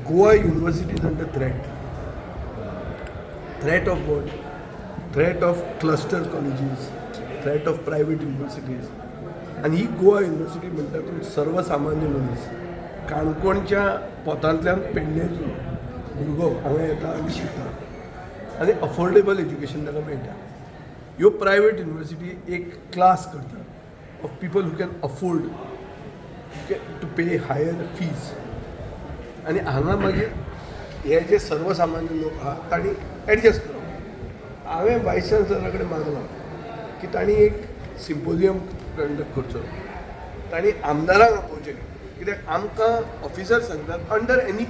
Goa University is under threat. Threat of what? Threat of cluster colleges, threat of private universities. आणि ही Goa university म्हणटा ती सर्वसामान्य मनीस काणकोणच्या पोतांतल्यान पेडणेचो भुरगो हांगा येता आनी शिकता आनी अफोर्डेबल एज्युकेशन ताका मेळटा. ह्यो प्रायवेट युनिव्हर्सिटी एक क्लास करता of people who can afford to pay higher fees. आनी हांगा मागीर हे जे सर्वसामान्य लोक आहा तांणी एडजस्ट करप. हांवें वायस चान्सलरा कडेन मागलां की तांणी एक सिम्पोजियम कंडक्ट करचो. तांणी आमदारांक आपोवचें कित्याक आमकां ऑफिसर सांगतात अंडर एन ई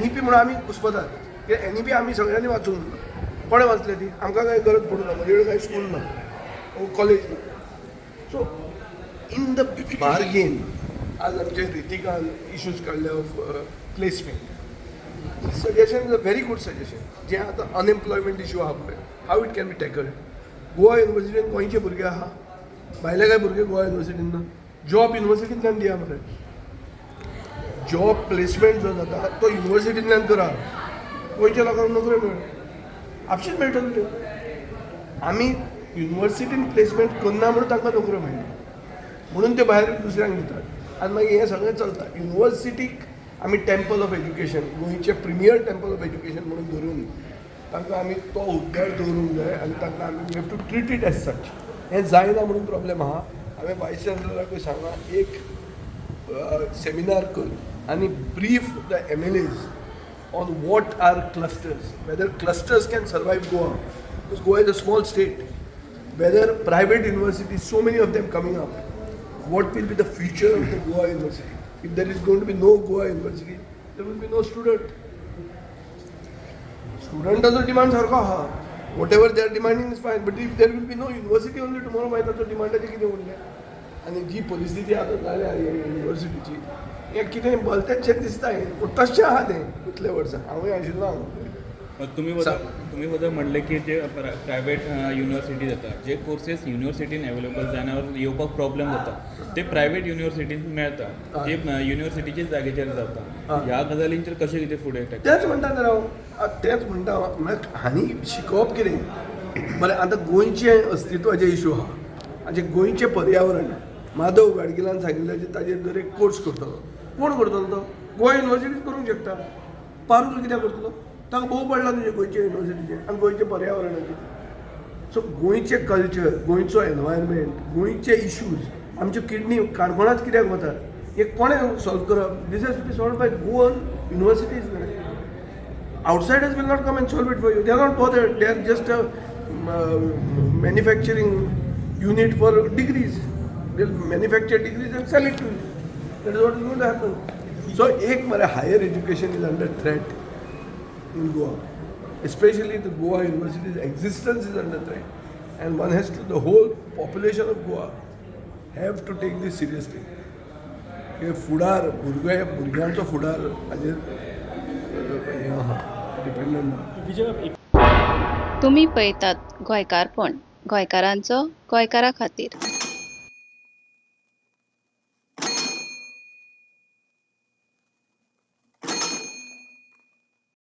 पी म्हणून आमी घुस्पतात कित्याक एन ई पी आमी सगळ्यांनी वाचूंक ना. कोणें वाचले ती आमकां कांय गरज पडूं ना. म्हजे कडेन कांय स्कूल ना कॉलेज ना. सो इन द बार्गेन आज आमचे रितिकान इश्यूज काडले of placement. Suggestion is a very good suggestion. जे आतां अनएम्प्लॉयमेंट इश्यू आहा पळय how it can be tackled. Goa युनिव्हर्सिटीन गोंयचे भुरगे आहा भायले काय भुरगे गोवा युनिव्हर्सिटीन ना. जॉब युनिव्हर्सिटींतल्यान दिया मरे. जॉब प्लेसमेंट जो जाता तो युनिव्हर्सिटींतल्यान करा. गोंयच्या लोकांक नोकऱ्यो मेळ्यो आपशीच मेळटल्यो त्यो. आमी युनिव्हर्सिटीन प्लेसमेंट करना म्हणून तांकां नोकऱ्यो मेळना म्हणून ते भायर दुसऱ्यांक दितात आनी मागीर हें सगळें चलता. युनिव्हर्सिटीक आमी टेंपल ऑफ एज्युकेशन गोंयचें प्रिमियर टेंपल ऑफ एज्युकेशन म्हणून धरून तांकां आमी तो उद्धार दवरूंक जाय आनी तांकां आमी we have to treat it as such. हें जायना म्हणून प्रॉब्लेम आहा. हांवें वायस चान्सलराकूय सांगलां एक सेमिनार कर आनी brief the MLAs on what are clusters, whether clusters can survive Goa, because Goa is a small state, whether private universities, so many of them coming up, what will be the future of the Goa University? If there is going to be no Goa University, there will be no student. Studentaचो demand सारको आहा. Whatever they are demanding is fine, but if there will be no university only tomorrow, मागीर ताचो डिमांडाचें कितें उरलें? आनी जी परिस्थिती आतां जाल्या युनिवर्सिटीची हें कितें भलतेंशें दिसता. हें तशें आहा तें इतले वर्सां हांवूय आशिल्लो हांगा. तुम्ही बद्दल म्हणले की जे प्रायवेट युनिव्हर्सिटी जाता जे कोर्सेस युनिव्हर्सिटीन अवेलेबल जाण्यावर येवपाक प्रॉब्लेम जाता ते प्रायवेट युनिव्हर्सिटीन मेळटा जे युनिव्हर्सिटीच्या जागेचेर जाता. ह्या गजालींचेर कशें कितें फुडें तेच म्हणटा न्ही हांव तेच म्हणटा हांणी शिकोवप कितें बरें. आतां गोंयचें अस्तित्वाचे इश्यू आहा आनी गोंयचें पर्यावरण माधव गाडगिलान सांगिल्लें ताजेर जर एक कोर्स करतलो कोण करतलो तो गोवा युनिव्हर्सिटीच करूंक शकता. पारूल कित्याक करतलो ताका भोव पडला तुजे गोंयचे युनिव्हर्सिटीचें आनी गोंयचे पर्यावरणाचें. सो गोंयचें कल्चर गोंयचो एनवायरमेंट गोंयचे इश्यूज आमच्यो किडनी काणकोणाच कित्याक वता हे कोणें सॉल्व करप. This has to be solve by Goan universities. Outsiders will not come and solve it for you. They are not bothered. They are just a manufacturing unit for degrees. They will manufacture degrees and sell it to you. That is what is going to happen. So, एक मरे higher education is under threat in Goa. Especially the Goa University's existence is under threat. And one has to, the whole population of Goa have to take this seriously. हे फुडार भुरग्यांचो फुडार हाजेर dependent. तुम्ही पळयतात गोंयकारपण गोंयकारांचो गोंयकारा खातीर.